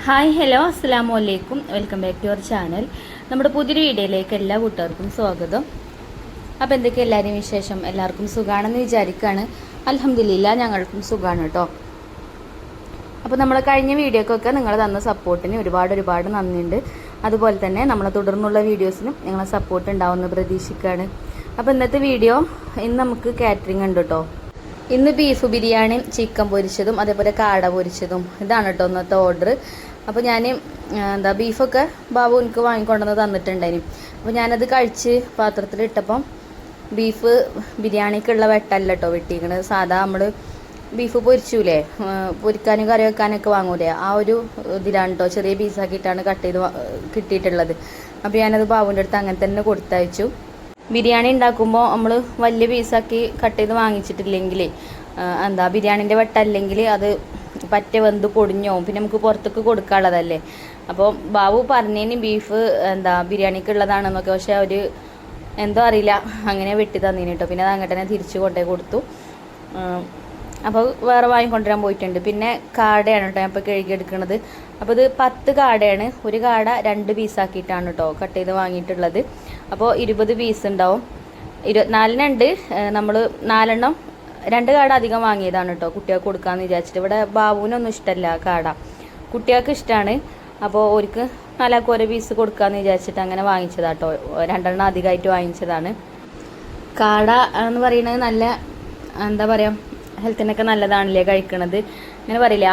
Hi hello അസ്സാം വലൈക്കും welcome back to our channel. നമ്മുടെ പുതിയൊരു വീഡിയോയിലേക്ക് എല്ലാ കൂട്ടുകാർക്കും സ്വാഗതം. അപ്പോൾ എന്തൊക്കെ എല്ലാവരെയും വിശേഷം? എല്ലാവർക്കും സുഖമാണെന്ന് വിചാരിക്കുകയാണ്. അൽഹംദുലില്ലാ ഞങ്ങൾക്കും സുഖമാണ് കേട്ടോ. അപ്പോൾ നമ്മൾ കഴിഞ്ഞ വീഡിയോക്കൊക്കെ നിങ്ങൾ തന്ന സപ്പോർട്ടിന് ഒരുപാട് നന്ദിയുണ്ട്. അതുപോലെ തന്നെ നമ്മളെ തുടർന്നുള്ള വീഡിയോസിനും നിങ്ങളെ സപ്പോർട്ട് ഉണ്ടാവുമെന്ന് പ്രതീക്ഷിക്കുകയാണ്. അപ്പോൾ ഇന്നത്തെ വീഡിയോ ഇന്ന് നമുക്ക് കാറ്ററിംഗ് ഉണ്ട് കേട്ടോ. ഇന്ന് ബീഫ് ബിരിയാണിയും ചിക്കൻ പൊരിച്ചതും അതേപോലെ കാട പൊരിച്ചതും ഇതാണ് കേട്ടോ ഇന്നത്തെ ഓർഡർ. അപ്പോൾ ഞാൻ ബീഫൊക്കെ ബാബു എനിക്ക് വാങ്ങിക്കൊണ്ടുവന്ന് തന്നിട്ടുണ്ടായിന്. അപ്പോൾ ഞാനത് കഴിച്ച് പാത്രത്തിലിട്ടപ്പം ബീഫ് ബിരിയാണിക്കുള്ള വെട്ടല്ല കേട്ടോ വെട്ടിക്കണത്. സാധാ നമ്മൾ ബീഫ് പൊരിച്ചൂലേ, പൊരിക്കാനും കറി വെക്കാനൊക്കെ വാങ്ങൂലേ, ആ ഒരു ഇതിലാണ് കേട്ടോ. ചെറിയ പീസാക്കിയിട്ടാണ് കട്ട് ചെയ്ത് കിട്ടിയിട്ടുള്ളത്. അപ്പോൾ ഞാനത് ബാബുവിൻ്റെ അടുത്ത് അങ്ങനെ തന്നെ കൊടുത്തയച്ചു. ബിരിയാണി ഉണ്ടാക്കുമ്പോൾ നമ്മൾ വലിയ പീസാക്കി കട്ട് ചെയ്ത് വാങ്ങിച്ചിട്ടില്ലെങ്കിൽ ബിരിയാണീൻ്റെ വെട്ടല്ലെങ്കിൽ അത് പറ്റ വെന്ത് പൊടിഞ്ഞോവും. പിന്നെ നമുക്ക് പുറത്തേക്ക് കൊടുക്കാനുള്ളതല്ലേ. അപ്പോൾ ബാബു പറഞ്ഞതിന് ബീഫ് ബിരിയാണിക്കുള്ളതാണെന്നൊക്കെ, പക്ഷെ അവർ എന്തോ അറിയില്ല അങ്ങനെ വെട്ടി തന്നീന് കേട്ടോ. പിന്നെ അത് അങ്ങോട്ട് തന്നെ തിരിച്ച് കൊണ്ടുപോയി കൊടുത്തു. അപ്പോൾ വേറെ വാങ്ങിക്കൊണ്ടുവരാൻ പോയിട്ടുണ്ട്. പിന്നെ കാടയാണ് കേട്ടോ ഞാൻ ഇപ്പോൾ കഴുകിയെടുക്കുന്നത്. അപ്പോൾ ഇത് 10 കാടയാണ്. ഒരു കാട 2 പീസാക്കിയിട്ടാണ് കേട്ടോ കട്ട് ചെയ്ത് വാങ്ങിയിട്ടുള്ളത്. അപ്പോൾ 20 പീസ് ഉണ്ടാവും. 24 നമ്മൾ 4 2 കാട അധികം വാങ്ങിയതാണ് കേട്ടോ കുട്ടികൾക്ക് കൊടുക്കാമെന്ന് വിചാരിച്ചിട്ട്. ഇവിടെ ബാബുവിനൊന്നും ഇഷ്ടമല്ല കാട, കുട്ടികൾക്ക് ഇഷ്ടമാണ്. അപ്പോൾ അവർക്ക് 4 ഓരോ പീസ് കൊടുക്കാമെന്ന് വിചാരിച്ചിട്ട് അങ്ങനെ വാങ്ങിച്ചതാട്ടോ. 2 അധികമായിട്ട് വാങ്ങിച്ചതാണ്. കാട എന്ന് പറയുന്നത് നല്ല എന്താ പറയുക, ഹെൽത്തിനൊക്കെ നല്ലതാണല്ലേ കഴിക്കണത്. അങ്ങനെ പറയില്ലേ,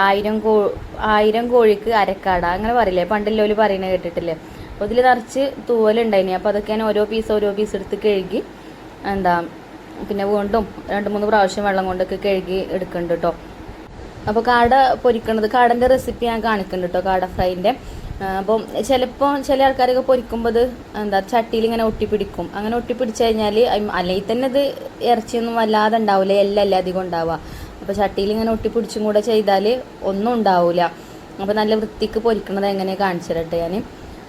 1000 കോഴിക്ക് അരക്കാട അങ്ങനെ പറയില്ലേ, പണ്ടെല്ലോല് പറയുന്നത് കേട്ടിട്ടില്ലേ. അപ്പോൾ ഇതിൽ നിറച്ച് തൂവലുണ്ടായിനി. അപ്പോൾ അതൊക്കെ ഞാൻ ഓരോ പീസ് എടുത്ത് കഴുകി പിന്നെ വീണ്ടും 2-3 പ്രാവശ്യം വെള്ളം കൊണ്ടൊക്കെ കഴുകി എടുക്കുന്നുണ്ട് കേട്ടോ. അപ്പോൾ കാട പൊരിക്കണത്, കാടൻ്റെ റെസിപ്പി ഞാൻ കാണിക്കുന്നുണ്ട് കേട്ടോ, കാട ഫ്രൈൻ്റെ. അപ്പം ചിലപ്പോൾ ചില ആൾക്കാരൊക്കെ പൊരിക്കുമ്പോൾ ചട്ടിയിൽ ഇങ്ങനെ ഒട്ടിപ്പിടിക്കും. അങ്ങനെ ഒട്ടിപ്പിടിച്ച് കഴിഞ്ഞാൽ അല്ലെങ്കിൽ തന്നെ ഇത് ഇറച്ചിയൊന്നും വല്ലാതെ ഉണ്ടാവില്ല, എല്ലാം അധികം ഉണ്ടാവുക. അപ്പോൾ ചട്ടിയിൽ ഇങ്ങനെ ഒട്ടിപ്പിടിച്ചും കൂടെ ചെയ്താൽ ഒന്നും ഉണ്ടാവില്ല. അപ്പോൾ നല്ല വൃത്തിക്ക് പൊരിക്കണത് എങ്ങനെ കാണിച്ചു തരട്ടെ ഞാൻ.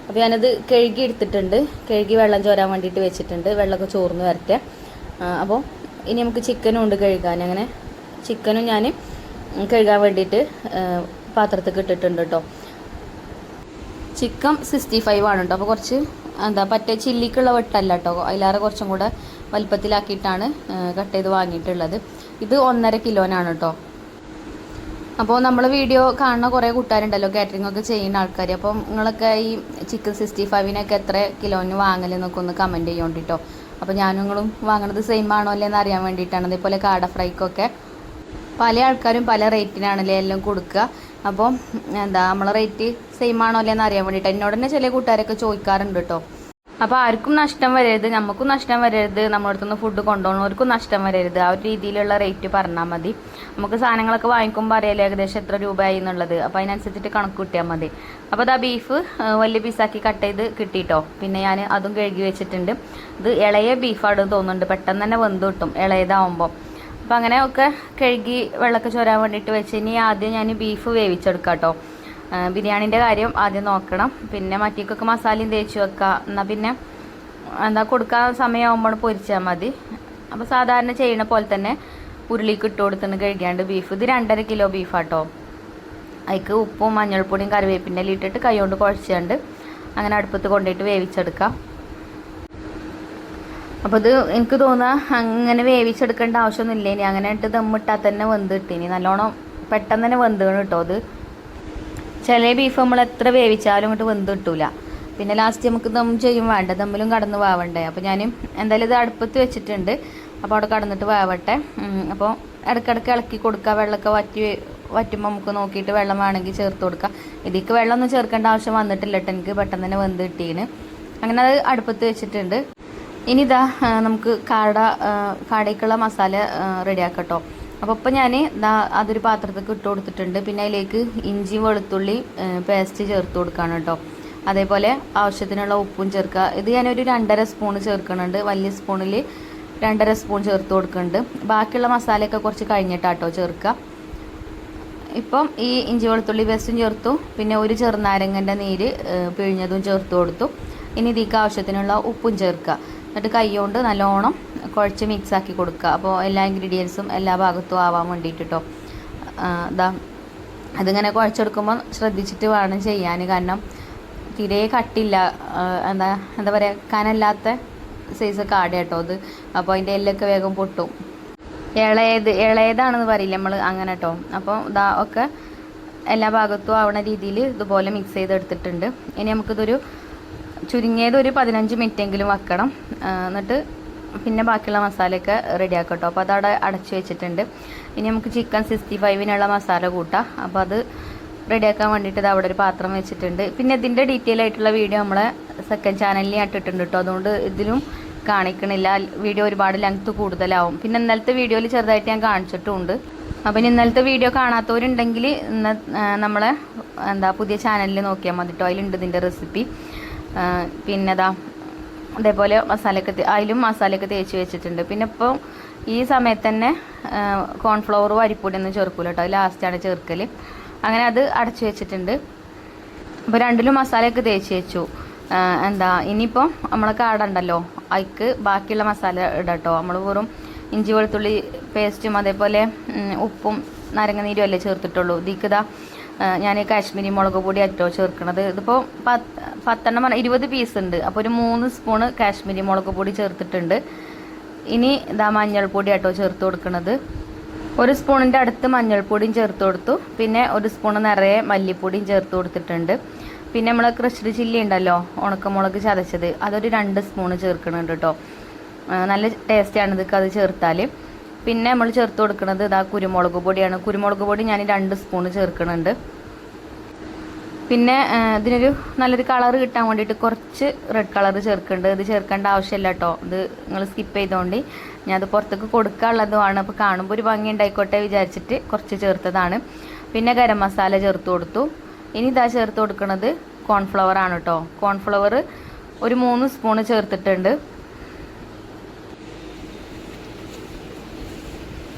അപ്പോൾ ഞാനത് കഴുകി എടുത്തിട്ടുണ്ട്. കഴുകി വെള്ളം ചോരാൻ വേണ്ടിയിട്ട് വെച്ചിട്ടുണ്ട്. വെള്ളമൊക്കെ ചോർന്ന് വരട്ടെ. അപ്പോൾ ഇനി നമുക്ക് ചിക്കനും ഉണ്ട് കഴുകാൻ. അങ്ങനെ ചിക്കനും ഞാൻ കഴുകാൻ വേണ്ടിയിട്ട് പാത്രത്തിൽ ഇട്ടിട്ടുണ്ട് കേട്ടോ. ചിക്കൻ 65 ആണ് കേട്ടോ. അപ്പോൾ കുറച്ച് പറ്റേ ചില്ലിക്കുള്ള വെട്ടല്ല കേട്ടോ, അതിലേറെ കുറച്ചും കൂടെ വലുപ്പത്തിലാക്കിയിട്ടാണ് കട്ട് ചെയ്ത് വാങ്ങിയിട്ടുള്ളത്. ഇത് 1.5 കിലോനാണ് കേട്ടോ. അപ്പോൾ നമ്മൾ വീഡിയോ കാണുന്ന കുറേ കൂട്ടുകാരുണ്ടല്ലോ കാറ്ററിംഗ് ഒക്കെ ചെയ്യുന്ന ആൾക്കാർ. അപ്പം നിങ്ങളൊക്കെ ഈ ചിക്കൻ 65-നൊക്കെ എത്ര കിലോന് വാങ്ങലെന്നൊക്കെ ഒന്ന് കമൻറ്റ് ചെയ്യോണ്ട് കേട്ടോ. അപ്പോൾ നിങ്ങളും വാങ്ങണത് സെയിം ആണോ അല്ലേന്ന് അറിയാൻ വേണ്ടിയിട്ടാണ്. അതേപോലെ കാട ഫ്രൈക്കൊക്കെ പല ആൾക്കാരും പല റേറ്റിനാണല്ലേ എല്ലാം കൊടുക്കുക. അപ്പോൾ നമ്മളെ റേറ്റ് സെയിം ആണോ അല്ലേന്ന് അറിയാൻ വേണ്ടിയിട്ട് എന്നോട് തന്നെ ചില കൂട്ടുകാരൊക്കെ ചോദിക്കാറുണ്ട് കേട്ടോ. അപ്പോൾ ആർക്കും നഷ്ടം വരരുത്, നമുക്കും നഷ്ടം വരരുത്, നമ്മുടെ അടുത്തുനിന്ന് ഫുഡ് കൊണ്ടുപോകുന്നവർക്കും നഷ്ടം വരരുത്. ആ ഒരു രീതിയിലുള്ള റേറ്റ് പറഞ്ഞാൽ മതി. നമുക്ക് സാധനങ്ങളൊക്കെ വാങ്ങിക്കുമ്പോൾ അറിയാലോ ഏകദേശം എത്ര രൂപയായി എന്നുള്ളത്. അപ്പോൾ അതിനനുസരിച്ചിട്ട് കണക്ക് കൂട്ടിയാൽ മതി. അപ്പോൾ ബീഫ് വലിയ പീസാക്കി കട്ട് ചെയ്ത് കിട്ടിയിട്ടോ. പിന്നെ ഞാൻ അതും കഴുകി വെച്ചിട്ടുണ്ട്. ഇത് ഇളയ ബീഫാണെന്ന് തോന്നുന്നുണ്ട്, പെട്ടെന്ന് തന്നെ വെന്ത് കിട്ടും ഇളയതാവുമ്പോൾ. അപ്പോൾ അങ്ങനെയൊക്കെ കഴുകി വെള്ളമൊക്കെ ചോരാൻ വേണ്ടിയിട്ട് വെച്ച് ഇനി ആദ്യം ഞാൻ ബീഫ് വേവിച്ചെടുക്കാം കേട്ടോ. ബിരിയാണീൻ്റെ കാര്യം ആദ്യം നോക്കണം. പിന്നെ മറ്റേക്കൊക്കെ മസാലയും തേച്ച് വെക്കുക. എന്നാൽ പിന്നെ കൊടുക്കാൻ സമയമാകുമ്പോൾ പൊരിച്ചാൽ മതി. അപ്പോൾ സാധാരണ ചെയ്യണ പോലെ തന്നെ ഉരുളിക്ക് ഇട്ട് കൊടുത്തിട്ട് കഴുകിയാണ്ട് ബീഫ്. ഇത് 2.5 കിലോ ബീഫാട്ടോ. അതിക്ക് ഉപ്പും മഞ്ഞൾപ്പൊടിയും കറിവേപ്പിൻ്റെ ഇട്ടിട്ട് കൈ കൊണ്ട് കുഴച്ചാണ്ട് അങ്ങനെ അടുപ്പത്ത് കൊണ്ടുപോയിട്ട് വേവിച്ചെടുക്കാം. അപ്പോൾ ഇത് എനിക്ക് തോന്നുക അങ്ങനെ വേവിച്ചെടുക്കേണ്ട ആവശ്യമൊന്നുമില്ല. ഇനി അങ്ങനെ ഇട്ട് ദമ്മിട്ടാൽ തന്നെ വെന്ത് കിട്ടീനി. നല്ലോണം പെട്ടെന്ന് തന്നെ വെന്താണ് കേട്ടോ. അത് ചില ബീഫ് നമ്മൾ എത്ര വേവിച്ചാലും ഇങ്ങോട്ട് വെന്ത് കിട്ടൂല. പിന്നെ ലാസ്റ്റ് നമുക്ക് ദം ചെയ്യും വേണ്ട, ദമ്മിലും കടന്ന് വേവണ്ടേ. അപ്പോൾ ഞാൻ എന്തായാലും ഇത് അടുപ്പത്ത് വെച്ചിട്ടുണ്ട്. അപ്പോൾ അവിടെ കടന്നിട്ട് വേവട്ടെ. അപ്പോൾ ഇടയ്ക്കിടയ്ക്ക് ഇളക്കി കൊടുക്കുക. വെള്ളമൊക്കെ വറ്റുമ്പോൾ നമുക്ക് നോക്കിയിട്ട് വെള്ളം വേണമെങ്കിൽ ചേർത്ത് കൊടുക്കുക. ഇതിക്ക് വെള്ളമൊന്നും ചേർക്കേണ്ട ആവശ്യം വന്നിട്ടില്ല കേട്ടോ. എനിക്ക് പെട്ടെന്ന് തന്നെ വെന്ത് കിട്ടീന്. അങ്ങനെ അത് അടുപ്പത്ത് വെച്ചിട്ടുണ്ട്. ഇനി നമുക്ക് കാടയ്ക്കുള്ള മസാല റെഡിയാക്കാം കേട്ടോ. അപ്പോൾ ഇപ്പം ഞാൻ അതൊരു പാത്രത്തേക്ക് ഇട്ട് കൊടുത്തിട്ടുണ്ട്. പിന്നെ അതിലേക്ക് ഇഞ്ചി വെളുത്തുള്ളി പേസ്റ്റ് ചേർത്ത് കൊടുക്കുകയാണ് കേട്ടോ. അതേപോലെ ആവശ്യത്തിനുള്ള ഉപ്പും ചേർക്കുക. ഇത് ഞാനൊരു 2.5 സ്പൂൺ ചേർക്കുന്നുണ്ട്. വലിയ സ്പൂണിൽ 2.5 സ്പൂൺ ചേർത്ത് കൊടുക്കുന്നുണ്ട്. ബാക്കിയുള്ള മസാലയൊക്കെ കുറച്ച് കഴിഞ്ഞിട്ടാട്ടോ ചേർക്കുക. ഇപ്പം ഈ ഇഞ്ചി വെളുത്തുള്ളി പേസ്റ്റും ചേർത്തു. പിന്നെ ഒരു ചെറുനാരങ്ങൻ്റെ നീര് പിഴിഞ്ഞതും ചേർത്ത് കൊടുത്തു. ഇനി ഇതിക്ക് ആവശ്യത്തിനുള്ള ഉപ്പും ചേർക്കുക. എന്നിട്ട് കൈ കൊണ്ട് നല്ലോണം കുഴച്ച് മിക്സാക്കി കൊടുക്കുക. അപ്പോൾ എല്ലാ ഇൻഗ്രീഡിയൻസും എല്ലാ ഭാഗത്തും ആവാൻ വേണ്ടിയിട്ട് കേട്ടോ. അതിങ്ങനെ കുഴച്ചെടുക്കുമ്പോൾ ശ്രദ്ധിച്ചിട്ട് വേണം ചെയ്യാൻ. കാരണം തീരെ കട്ടില്ല, എന്താ എന്താ പറയുക, കനല്ലാത്ത സൈസ് കാട കേട്ടോ അത്. അപ്പോൾ അതിൻ്റെ എല്ലൊക്കെ വേഗം പൊട്ടും. ഇളയതാണെന്ന് പറയില്ല നമ്മൾ, അങ്ങനെ കേട്ടോ. അപ്പോൾ ഇതാ ഒക്കെ എല്ലാ ഭാഗത്തും ആവണ രീതിയിൽ ഇതുപോലെ മിക്സ് ചെയ്തെടുത്തിട്ടുണ്ട്. ഇനി നമുക്കിതൊരു ചുരുങ്ങിയത് ഒരു 15 മിനിറ്റെങ്കിലും വെക്കണം. എന്നിട്ട് പിന്നെ ബാക്കിയുള്ള മസാലയൊക്കെ റെഡിയാക്കാം കേട്ടോ. അപ്പോൾ അതവിടെ അടച്ചു വെച്ചിട്ടുണ്ട്. ഇനി നമുക്ക് ചിക്കൻ 65-നുള്ള മസാല കൂട്ടാം. അപ്പോൾ അത് റെഡിയാക്കാൻ വേണ്ടിയിട്ട് അവിടെ ഒരു പാത്രം വെച്ചിട്ടുണ്ട്. പിന്നെ ഇതിൻ്റെ ഡീറ്റെയിൽ ആയിട്ടുള്ള വീഡിയോ നമ്മളെ സെക്കൻഡ് ചാനലിൽ ഇട്ടിട്ടുണ്ട് കേട്ടോ. അതുകൊണ്ട് ഇതിലും കാണിക്കണില്ല, വീഡിയോ ഒരുപാട് ലെങ്ത്ത് കൂടുതലാവും. പിന്നെ ഇന്നലത്തെ വീഡിയോയിൽ ചെറുതായിട്ട് ഞാൻ കാണിച്ചിട്ടുമുണ്ട്. അപ്പം ഇന്നലത്തെ വീഡിയോ കാണാത്തവരുണ്ടെങ്കിൽ നമ്മളെ പുതിയ ചാനലിൽ നോക്കിയാൽ മതി കേട്ടോ. അതിലുണ്ട് ഇതിൻ്റെ റെസിപ്പി. പിന്നെ അതേപോലെ അതിലും മസാലയൊക്കെ തേച്ച് വെച്ചിട്ടുണ്ട്. പിന്നെ ഇപ്പോൾ ഈ സമയത്ത് തന്നെ കോൺഫ്ലവറും അരിപ്പൊടിയൊന്നും ചേർക്കൂല കേട്ടോ, ലാസ്റ്റാണ് ചേർക്കൽ. അങ്ങനെ അത് അടച്ചു വെച്ചിട്ടുണ്ട്. അപ്പോൾ രണ്ടിലും മസാലയൊക്കെ തേച്ച് വെച്ചു. ഇനിയിപ്പോൾ നമ്മളെ കാട ഉണ്ടല്ലോ, അതിക്ക് ബാക്കിയുള്ള മസാല ഇടാം കേട്ടോ. നമ്മൾ വെറും ഇഞ്ചി വെളുത്തുള്ളി പേസ്റ്റും അതേപോലെ ഉപ്പും നാരങ്ങനീരും അല്ലേ ചേർത്തിട്ടുള്ളൂ. ഇതിക്ക് ഞാൻ കാശ്മീരി മുളക് പൊടി ആയിട്ടോ ചേർക്കണത്. ഇതിപ്പോൾ 20 പീസ് ഉണ്ട്. അപ്പോൾ ഒരു 3 സ്പൂണ് കാശ്മീരി മുളക് പൊടി ചേർത്തിട്ടുണ്ട്. ഇനി മഞ്ഞൾപ്പൊടി ആട്ടോ ചേർത്ത് കൊടുക്കുന്നത്. 1 സ്പൂണിൻ്റെ അടുത്ത് മഞ്ഞൾപ്പൊടിയും ചേർത്ത് കൊടുത്തു. പിന്നെ 1 സ്പൂണ് നിറയെ മല്ലിപ്പൊടിയും ചേർത്ത് കൊടുത്തിട്ടുണ്ട്. പിന്നെ നമ്മൾ ക്രഷ്ഡ് ചില്ലി ഉണ്ടല്ലോ, ഉണക്കമുളക് ചതച്ചത്, അതൊരു 2 സ്പൂണ് ചേർക്കുന്നുണ്ട് കേട്ടോ. നല്ല ടേസ്റ്റാണ് ഇതൊക്കെ അത് ചേർത്താൽ. പിന്നെ നമ്മൾ ചേർത്ത് കൊടുക്കുന്നത് കുരുമുളക് പൊടിയാണ്. കുരുമുളക് പൊടി ഞാൻ 2 സ്പൂണ് ചേർക്കുന്നുണ്ട്. പിന്നെ ഇതിനൊരു നല്ലൊരു കളർ കിട്ടാൻ വേണ്ടിയിട്ട് കുറച്ച് റെഡ് കളർ ചേർക്കുന്നുണ്ട്. ഇത് ചേർക്കേണ്ട ആവശ്യമില്ല കേട്ടോ, ഇത് നിങ്ങൾ സ്കിപ്പ് ചെയ്തുകൊണ്ട് ഞാൻ അത് പുറത്തേക്ക് കൊടുക്കാനുള്ളതുമാണ്. അപ്പോൾ കാണുമ്പോൾ ഒരു ഭംഗി ഉണ്ടായിക്കോട്ടെ വിചാരിച്ചിട്ട് കുറച്ച് ചേർത്തതാണ്. പിന്നെ ഗരം മസാല ചേർത്ത് കൊടുത്തു. ഇനി ചേർത്ത് കൊടുക്കുന്നത് കോൺഫ്ലവർ ആണ് കേട്ടോ. കോൺഫ്ലവർ ഒരു 3 സ്പൂണ് ചേർത്തിട്ടുണ്ട്.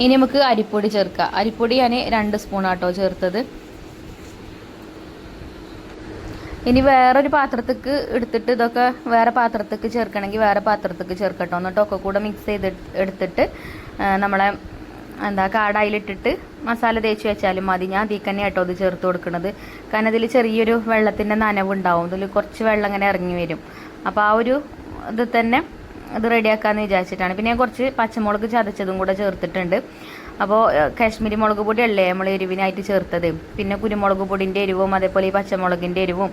ഇനി നമുക്ക് അരിപ്പൊടി ചേർക്കാം. അരിപ്പൊടി ഞാൻ 2 സ്പൂണാട്ടോ ചേർത്തത്. ഇനി വേറൊരു പാത്രത്തേക്ക് എടുത്തിട്ട് ഇതൊക്കെ വേറെ പാത്രത്തേക്ക് ചേർക്കണമെങ്കിൽ വേറെ പാത്രത്തേക്ക് ചേർക്കട്ടോ. എന്നിട്ടൊക്കെ കൂടെ മിക്സ് ചെയ്ത് എടുത്തിട്ട് നമ്മളെ കാടായിലിട്ടിട്ട് മസാല തേച്ച് വെച്ചാലും മതി. ഞാൻ അതിൽ തന്നെ കേട്ടോ ഇത് ചേർത്ത് കൊടുക്കുന്നത്. കാരണം ഇതിൽ ചെറിയൊരു വെള്ളത്തിൻ്റെ നനവുണ്ടാവും, ഇതിൽ കുറച്ച് വെള്ളം ഇങ്ങനെ ഇറങ്ങി വരും. അപ്പോൾ ആ ഒരു ഇത് തന്നെ ഇത് റെഡിയാക്കാമെന്ന് വിചാരിച്ചിട്ടാണ്. പിന്നെ ഞാൻ കുറച്ച് പച്ചമുളക് ചതച്ചതും കൂടെ ചേർത്തിട്ടുണ്ട്. അപ്പോൾ കാശ്മീരി മുളക് പൊടിയല്ലേ നമ്മൾ എരിവിനായിട്ട് ചേർത്തത്. പിന്നെ കുരുമുളക് പൊടിൻ്റെ എരിവും അതേപോലെ ഈ പച്ചമുളകിൻ്റെ എരിവും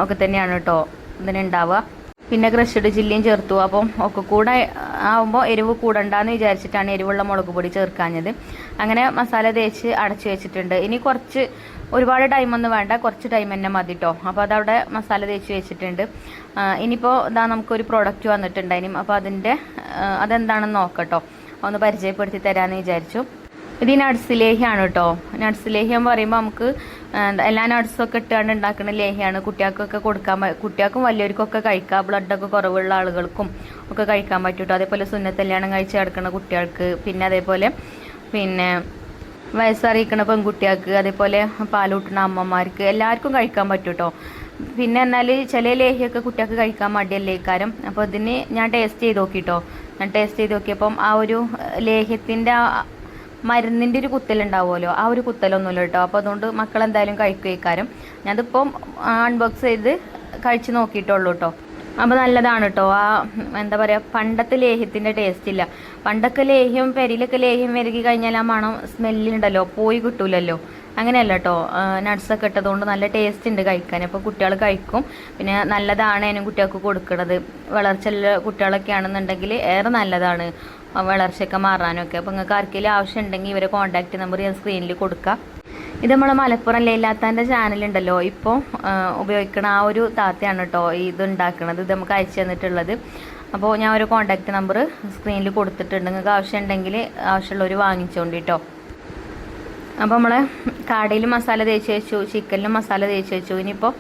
ഒക്കെ തന്നെയാണ് കേട്ടോ ഇതിനുണ്ടാവുക. പിന്നെ ക്രഷ്ഡ് ചില്ലിയും ചേർത്തു. അപ്പം ഒക്കെ കൂടെ ആവുമ്പോൾ എരിവ് കൂടണ്ടെന്ന് വിചാരിച്ചിട്ടാണ് എരിവുള്ള മുളക് പൊടി ചേർക്കാഞ്ഞത്. അങ്ങനെ മസാല തേച്ച് അടച്ചു വെച്ചിട്ടുണ്ട്. ഇനി ഒരുപാട് ടൈമൊന്നും വേണ്ട, കുറച്ച് ടൈം തന്നെ മതി കേട്ടോ. അപ്പോൾ അതവിടെ മസാല തേച്ച് വെച്ചിട്ടുണ്ട്. ഇനിയിപ്പോൾ നമുക്കൊരു പ്രോഡക്റ്റ് വന്നിട്ടുണ്ടായിനും. അപ്പോൾ അതെന്താണെന്ന് നോക്കട്ടോ, ഒന്ന് പരിചയപ്പെടുത്തി തരാമെന്ന് വിചാരിച്ചു. ഇത് നട്സ് ലേഹ്യമാണ് കേട്ടോ. നട്സ് ലേഹ്യം പറയുമ്പോൾ നമുക്ക് എല്ലാ നട്ട്സൊക്കെ ഇട്ടാണ്ട് ഉണ്ടാക്കുന്ന ലേഹ്യമാണ്. കുട്ടികൾക്കൊക്കെ കുട്ടികൾക്കും വലിയവർക്കൊക്കെ കഴിക്കാം. ബ്ലഡൊക്കെ കുറവുള്ള ആളുകൾക്കും ഒക്കെ കഴിക്കാൻ പറ്റും കേട്ടോ. അതേപോലെ സുന്നത്തല്യാണം കഴിച്ച് കിടക്കുന്ന കുട്ടികൾക്ക്, പിന്നെ അതേപോലെ വയസ്സറിയിക്കുന്ന പെൺകുട്ടികൾക്ക്, അതേപോലെ പാലൂട്ടുന്ന അമ്മമാർക്ക് എല്ലാവർക്കും കഴിക്കാൻ പറ്റും കേട്ടോ. പിന്നെ എന്നാൽ ചില ലേഹ്യമൊക്കെ കുട്ടികൾക്ക് കഴിക്കാൻ മടിയല്ലേ കാരം. അപ്പോൾ ഇതിന് ഞാൻ ടേസ്റ്റ് ചെയ്ത് നോക്കിട്ടോ. ഞാൻ ടേസ്റ്റ് ചെയ്ത് നോക്കിയപ്പം ആ ഒരു ലേഹ്യത്തിൻ്റെ മരുന്നിൻ്റെ ഒരു കുത്തലുണ്ടാവുമല്ലോ, ആ ഒരു കുത്തലൊന്നുമില്ല കേട്ടോ. അപ്പോൾ അതുകൊണ്ട് മക്കളെന്തായാലും കഴിക്കുകയും ഞാനിതിപ്പം അൺബോക്സ് ചെയ്ത് കഴിച്ച് നോക്കിയിട്ടുള്ളൂ കേട്ടോ. അപ്പോൾ നല്ലതാണ് കേട്ടോ. ആ എന്താ പറയുക, പണ്ടത്തെ ലേഹ്യത്തിൻ്റെ ടേസ്റ്റ് ഇല്ല. പണ്ടൊക്കെ ലേഹ്യം പെരിയിലൊക്കെ ലേഹ്യം വരകി കഴിഞ്ഞാൽ ആ മണം സ്മെല്ലുണ്ടല്ലോ, പോയി കിട്ടൂലല്ലോ. അങ്ങനെയല്ല കേട്ടോ, നട്ട്സൊക്കെ ഇട്ടതുകൊണ്ട് നല്ല ടേസ്റ്റ് ഉണ്ട് കഴിക്കാൻ. അപ്പോൾ കുട്ടികൾ കഴിക്കും. പിന്നെ നല്ലതാണ് അതിനും കുട്ടികൾക്ക് കൊടുക്കുന്നത്. വളർച്ചയുള്ള കുട്ടികളൊക്കെ ആണെന്നുണ്ടെങ്കിൽ ഏറെ നല്ലതാണ് വളർച്ചയൊക്കെ മാറാനൊക്കെ. അപ്പോൾ നിങ്ങൾക്ക് ആർക്കെങ്കിലും ആവശ്യം ഉണ്ടെങ്കിൽ ഇവരെ കോൺടാക്റ്റ് നമ്പർ ഞാൻ സ്ക്രീനിൽ കൊടുക്കാം. ഇത് നമ്മളെ മലപ്പുറം ലൈലാത്താൻ്റെ ചാനലുണ്ടല്ലോ, ഇപ്പോൾ ഉപയോഗിക്കുന്ന ആ ഒരു താത്തയാണ് കേട്ടോ ഇത് ഉണ്ടാക്കുന്നത്. ഇത് നമുക്ക് അയച്ചു തന്നിട്ടുള്ളത്. അപ്പോൾ ഞാൻ ഒരു കോൺടാക്റ്റ് നമ്പർ സ്ക്രീനിൽ കൊടുത്തിട്ടുണ്ട്. നിങ്ങൾക്ക് ആവശ്യം ഉണ്ടെങ്കിൽ ആവശ്യമുള്ളവർ വാങ്ങിച്ചോണ്ട് കേട്ടോ. അപ്പോൾ നമ്മളെ കാടയിലും മസാല തേച്ച് വെച്ചു, ചിക്കനിലും മസാല തേച്ച് വെച്ചു. ഇനിയിപ്പോൾ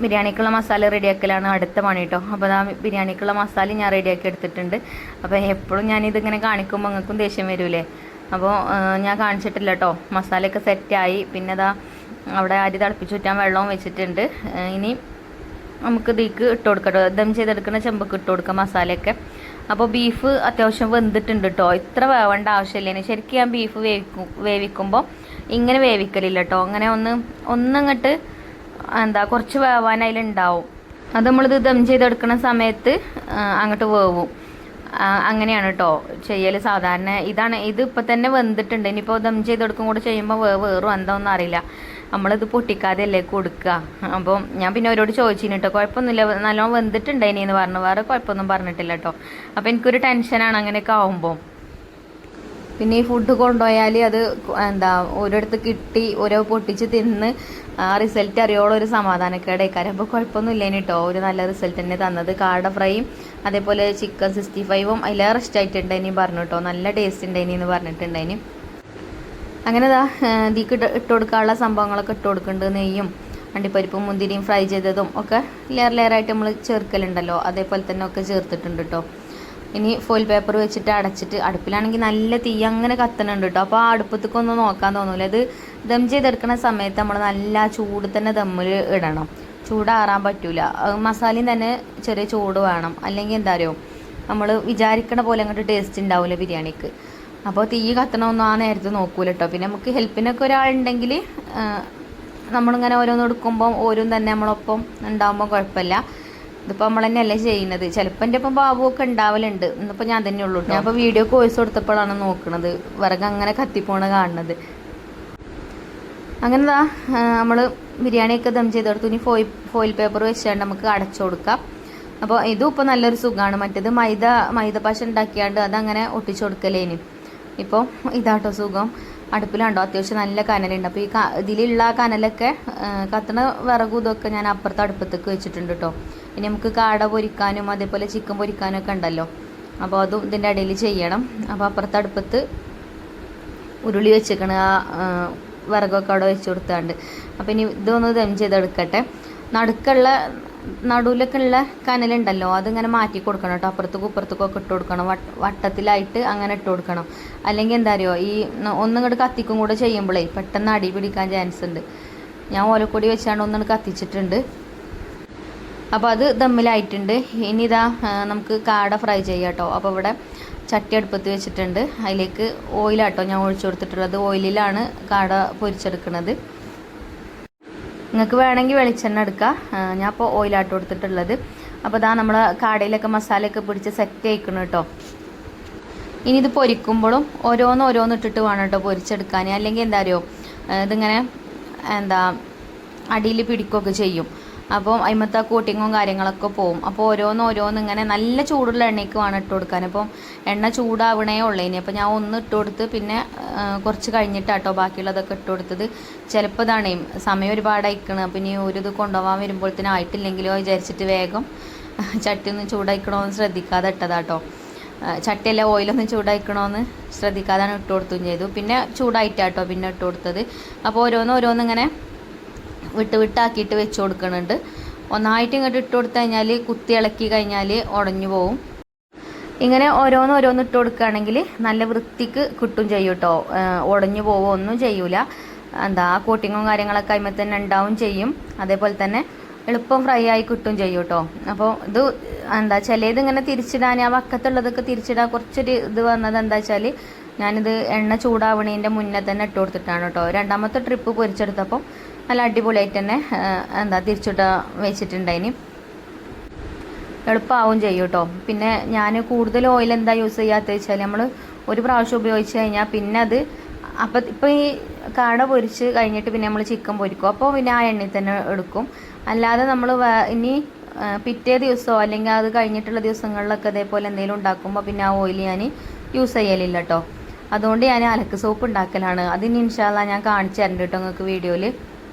ബിരിയാണിക്കുള്ള മസാല റെഡിയാക്കലാണ് അടുത്ത പണി കേട്ടോ. അപ്പോൾ ബിരിയാണിക്കുള്ള മസാല ഞാൻ റെഡിയാക്കി എടുത്തിട്ടുണ്ട്. അപ്പോൾ എപ്പോഴും ഞാനിതിങ്ങനെ കാണിക്കുമ്പോൾ നിങ്ങൾക്കും ദേഷ്യം വരൂലേ. അപ്പോൾ ഞാൻ കാണിച്ചിട്ടില്ല കേട്ടോ. മസാലയൊക്കെ സെറ്റായി. പിന്നെ അവിടെ അരി തിളപ്പിച്ച് ചുറ്റാൻ വെള്ളവും വെച്ചിട്ടുണ്ട്. ഇനി നമുക്ക് ഇതിക്ക് ഇട്ട് കൊടുക്കട്ടോ, ദം ചെയ്തെടുക്കുന്ന ചെമ്പൊക്കെ ഇട്ട് കൊടുക്കാം മസാലയൊക്കെ. അപ്പോൾ ബീഫ് അത്യാവശ്യം വെന്തിട്ടുണ്ട് കേട്ടോ. ഇത്ര വേവേണ്ട ആവശ്യമില്ല. ശരിക്കും ഞാൻ ബീഫ് വേവിക്കുമ്പോൾ ഇങ്ങനെ വേവിക്കലില്ല കേട്ടോ. അങ്ങനെ ഒന്നങ്ങോട്ട് കുറച്ച് വേവാൻ അതിലുണ്ടാവും. അത് നമ്മളിത് ദം ചെയ്തെടുക്കുന്ന സമയത്ത് അങ്ങോട്ട് വേവും. അങ്ങനെയാണ് കേട്ടോ ചെയ്യൽ സാധാരണ. ഇത് ഇപ്പം തന്നെ വെന്തിട്ടുണ്ട്. ഇനിയിപ്പോൾ ദം ചെയ്തെടുക്കും കൂടെ ചെയ്യുമ്പോൾ വേറും എന്താണെന്ന് അറിയില്ല. നമ്മളിത് പൊട്ടിക്കാതെ അല്ലേ കൊടുക്കുക. അപ്പോൾ ഞാൻ പിന്നെ അവരോട് ചോദിച്ചിന് കേട്ടോ, കുഴപ്പമൊന്നുമില്ല നല്ലോണം വെന്തിട്ടുണ്ടായിനി പറഞ്ഞു. വേറെ കുഴപ്പമൊന്നും പറഞ്ഞിട്ടില്ല കേട്ടോ. അപ്പോൾ എനിക്കൊരു ടെൻഷനാണ് അങ്ങനെയൊക്കെ ആവുമ്പോൾ. പിന്നെ ഈ ഫുഡ് കൊണ്ടുപോയാൽ അത് ഓരോരുത്തർ കിട്ടി ഓരോ പൊട്ടിച്ച് തിന്ന് ആ റിസൾട്ട് അറിയോളം ഒരു സമാധാനക്കേടായിക്കാരം. അപ്പോൾ കുഴപ്പമൊന്നുമില്ലേനി കേട്ടോ. ഒരു നല്ല റിസൾട്ട് തന്നെ തന്നത്. കാട ഫ്രൈയും അതേപോലെ ചിക്കൻ 65ഉം അതിലേറെ ഇഷ്ടമായിട്ടുണ്ടായിനി പറഞ്ഞു കേട്ടോ. നല്ല ടേസ്റ്റ് ഉണ്ടായിനി എന്ന് പറഞ്ഞിട്ടുണ്ടായിനി. അങ്ങനെ ഇതിക്ക് ഇട്ട് കൊടുക്കാനുള്ള സംഭവങ്ങളൊക്കെ ഇട്ട് കൊടുക്കുന്നുണ്ട്. നെയ്യും അണ്ടിപ്പരിപ്പും മുന്തിരിയും ഫ്രൈ ചെയ്തതും ഒക്കെ ലെയറായിട്ട് നമ്മൾ ചേർക്കലുണ്ടല്ലോ, അതേപോലെ തന്നെ ഒക്കെ ചേർത്തിട്ടുണ്ട് കേട്ടോ. ഇനി ഫോയിൽ പേപ്പർ വെച്ചിട്ട് അടച്ചിട്ട്, അടുപ്പിലാണെങ്കിൽ നല്ല തീ അങ്ങനെ കത്തണുണ്ട് കേട്ടോ. അപ്പോൾ ആ അടുപ്പത്തേക്കൊന്നും നോക്കാൻ തോന്നൂല. ഇത് ദം ചെയ്തെടുക്കുന്ന സമയത്ത് നമ്മൾ നല്ല ചൂട് തന്നെ ദമ്മിൽ ഇടണം. ചൂടാറാൻ പറ്റൂല. മസാലയും തന്നെ ചെറിയ ചൂട് വേണം. അല്ലെങ്കിൽ എന്താ അറിയോ, നമ്മൾ വിചാരിക്കണ പോലെ അങ്ങോട്ട് ടേസ്റ്റ് ഉണ്ടാവില്ല ബിരിയാണിക്ക്. അപ്പോൾ തീ കത്തണമൊന്നും ആ നേരത്ത് നോക്കൂല കേട്ടോ. പിന്നെ നമുക്ക് ഹെൽപ്പിനൊക്കെ ഒരാളുണ്ടെങ്കിൽ നമ്മളിങ്ങനെ ഓരോന്ന് എടുക്കുമ്പം ഓരോന്നും തന്നെ നമ്മളൊപ്പം ഉണ്ടാകുമ്പോൾ കുഴപ്പമില്ല. ഇതിപ്പോൾ നമ്മൾ തന്നെയല്ലേ ചെയ്യുന്നത്. ചിലപ്പോൾ എൻ്റെ ഇപ്പം ബാബുവൊക്കെ ഉണ്ടാവലുണ്ട്. ഇന്നിപ്പോൾ ഞാൻ തന്നെ ഉള്ളൂ. ഞാൻ ഇപ്പോൾ വീഡിയോ വോയിസ് കൊടുത്തപ്പോഴാണ് നോക്കുന്നത്, വിറക് അങ്ങനെ കത്തിപ്പോണ കാണുന്നത്. അങ്ങനെ നമ്മൾ ബിരിയാണിയൊക്കെ ദം ചെയ്തെടുത്തു. ഇനി ഫോയിൽ പേപ്പർ വെച്ചാണ്ട് നമുക്ക് അടച്ചു കൊടുക്കാം. അപ്പോൾ ഇതും ഇപ്പോൾ നല്ലൊരു സുഖമാണ്. മറ്റേത് മൈദ പശ ഉണ്ടാക്കിയാണ്ട് അതങ്ങനെ ഒട്ടിച്ചു കൊടുക്കലേനി. ഇപ്പോൾ ഇതാട്ടോ സുഖം. അടുപ്പിലുണ്ടോ അത്യാവശ്യം നല്ല കനലുണ്ട്. അപ്പോൾ ഇതിലുള്ള കനലൊക്കെ കത്തണ വിറകും ഇതൊക്കെ ഞാൻ അപ്പുറത്തെ അടുപ്പത്തേക്ക് വെച്ചിട്ടുണ്ട് കേട്ടോ. ഇനി നമുക്ക് കാട പൊരിക്കാനും അതേപോലെ ചിക്കൻ പൊരിക്കാനും ഒക്കെ ഉണ്ടല്ലോ. അപ്പോൾ അതും ഇതിൻ്റെ ഇടയിൽ ചെയ്യണം. അപ്പോൾ അപ്പുറത്തെ അടുപ്പത്ത് ഉരുളി വെച്ചേക്കണ്. ആ വിറകൊക്കെ അവിടെ വെച്ച് കൊടുത്താണ്ട്. അപ്പോൾ ഇനി ഇതൊന്ന് ദം ചെയ്തെടുക്കട്ടെ. നടുവിലൊക്കെ ഉള്ള കനലുണ്ടല്ലോ അതിങ്ങനെ മാറ്റി കൊടുക്കണം കേട്ടോ. അപ്പുറത്തേക്കും ഇപ്പുറത്തേക്കൊക്കെ ഇട്ട് കൊടുക്കണം. വട്ടത്തിലായിട്ട് അങ്ങനെ ഇട്ട് കൊടുക്കണം. അല്ലെങ്കിൽ എന്താ അറിയോ, ഈ ഒന്നിങ്ങോട്ട് കത്തിക്കും കൂടെ ചെയ്യുമ്പോഴേ പെട്ടെന്ന് അടി പിടിക്കാൻ ചാൻസ് ഉണ്ട്. ഞാൻ ഓലക്കൊടി വെച്ചാണ്ട് ഒന്നിങ്ങോട്ട് കത്തിച്ചിട്ടുണ്ട്. അപ്പോൾ അത് ദമ്മിലായിട്ടുണ്ട്. ഇനി നമുക്ക് കാട ഫ്രൈ ചെയ്യാം കേട്ടോ. അപ്പോൾ ഇവിടെ ചട്ടി അടുപ്പത്ത് വെച്ചിട്ടുണ്ട്. അതിലേക്ക് ഓയിലാട്ടോ ഞാൻ ഒഴിച്ചു കൊടുത്തിട്ടുള്ളത്. ഓയിലിലാണ് കാട പൊരിച്ചെടുക്കുന്നത്. നിങ്ങൾക്ക് വേണമെങ്കിൽ വെളിച്ചെണ്ണ എടുക്കാം. ഞാൻ ഇപ്പോൾ ഓയിലാട്ട് കൊടുത്തിട്ടുള്ളത്. അപ്പോൾ നമ്മൾ കാടയിലൊക്കെ മസാലയൊക്കെ പിടിച്ച് സെറ്റ് ആയിക്കണം കേട്ടോ. ഇനി ഇത് പൊരിക്കുമ്പോഴും ഓരോന്ന് ഇട്ടിട്ട് വേണം കേട്ടോ പൊരിച്ചെടുക്കാൻ. അല്ലെങ്കിൽ എന്താ അറിയോ, ഇതിങ്ങനെ അടിയിൽ പിടിക്കുകയൊക്കെ ചെയ്യും. അപ്പോൾ അതിമത്തെ കോട്ടിങ്ങും കാര്യങ്ങളൊക്കെ പോവും. അപ്പോൾ ഓരോന്ന് ഇങ്ങനെ നല്ല ചൂടുള്ള എണ്ണയ്ക്ക് വേണം ഇട്ട് കൊടുക്കാൻ. അപ്പം എണ്ണ ചൂടാവണേ ഉള്ളേനി. അപ്പോൾ ഞാൻ ഒന്ന് ഇട്ട് കൊടുത്ത് പിന്നെ കുറച്ച് കഴിഞ്ഞിട്ടാട്ടോ ബാക്കിയുള്ളതൊക്കെ ഇട്ട് കൊടുത്തത്. ചിലപ്പോൾ സമയം ഒരുപാട് അയക്കണം. അപ്പം ഇനി ഒരു ഇത് കൊണ്ടുപോകാൻ വരുമ്പോഴത്തേനും ആയിട്ടില്ലെങ്കിലോ വിചാരിച്ചിട്ട് വേഗം ചട്ടി ഒന്ന് ചൂടായിക്കണമെന്ന് ശ്രദ്ധിക്കാതെ ഇട്ടതാട്ടോ. ചട്ടിയല്ല ഓയിലൊന്നും ചൂടായിക്കണമെന്ന് ശ്രദ്ധിക്കാതാണ് ഇട്ട് കൊടുത്തും ചെയ്തു. പിന്നെ ചൂടായിട്ടാട്ടോ പിന്നെ ഇട്ട് കൊടുത്തത്. അപ്പോൾ ഓരോന്നിങ്ങനെ വിട്ടാക്കിയിട്ട് വെച്ച് കൊടുക്കുന്നുണ്ട്. ഒന്നായിട്ട് ഇങ്ങോട്ട് ഇട്ട് കൊടുത്തു കഴിഞ്ഞാൽ കുത്തി ഇളക്കി കഴിഞ്ഞാൽ ഉടഞ്ഞു പോവും. ഇങ്ങനെ ഓരോന്ന് ഇട്ട് കൊടുക്കുകയാണെങ്കിൽ നല്ല വൃത്തിക്ക് കിട്ടും ചെയ്യും കേട്ടോ. ഉടഞ്ഞു പോവോ ഒന്നും ചെയ്യൂല. ആ കോട്ടിങ്ങും കാര്യങ്ങളൊക്കെ അതിന്മേൽ തന്നെ ഉണ്ടാവും ചെയ്യും. അതേപോലെ തന്നെ എളുപ്പം ഫ്രൈ ആയി കിട്ടും ചെയ്യും കേട്ടോ. അപ്പോൾ ഇത് ചിലത് ഇങ്ങനെ തിരിച്ചിടാൻ, ആ വക്കത്തുള്ളതൊക്കെ തിരിച്ചിടാൻ കുറച്ചൊരു ഇത് വന്നത് എന്താ വെച്ചാൽ ഞാനിത് എണ്ണ ചൂടാവണേൻ്റെ മുന്നേ തന്നെ ഇട്ട് കൊടുത്തിട്ടാണ് കേട്ടോ. രണ്ടാമത്തെ ട്രിപ്പ് പൊരിച്ചെടുത്തപ്പോൾ നല്ല അടിപൊളിയായിട്ട് തന്നെ തിരിച്ചിട്ട് വെച്ചിട്ടുണ്ടായിന്. എളുപ്പമാവും ചെയ്യും കേട്ടോ. പിന്നെ ഞാൻ കൂടുതൽ ഓയിൽ എന്താ യൂസ് ചെയ്യാത്തത് വെച്ചാൽ നമ്മൾ ഒരു പ്രാവശ്യം ഉപയോഗിച്ച് കഴിഞ്ഞാൽ പിന്നെ അത് ഇപ്പോൾ ഈ കാട പൊരിച്ച് കഴിഞ്ഞിട്ട് പിന്നെ നമ്മൾ ചിക്കൻ പൊരിക്കും. അപ്പോൾ പിന്നെ ആ എണ്ണയിൽ തന്നെ എടുക്കും. അല്ലാതെ നമ്മൾ ഇനി പിറ്റേ ദിവസമോ അല്ലെങ്കിൽ അത് കഴിഞ്ഞിട്ടുള്ള ദിവസങ്ങളിലൊക്കെ ഇതേപോലെ എന്തെങ്കിലും ഉണ്ടാക്കുമ്പോൾ പിന്നെ ആ ഓയിൽ ഞാൻ യൂസ് ചെയ്യലില്ല കേട്ടോ. അതുകൊണ്ട് ഞാൻ അലക്ക് സോപ്പ് ഉണ്ടാക്കലാണ്. അതിന് ഇൻഷാ അല്ലാഹ് ഞാൻ കാണിച്ചു തരുന്നുണ്ട് കേട്ടോ നിങ്ങൾക്ക് വീഡിയോയിൽ.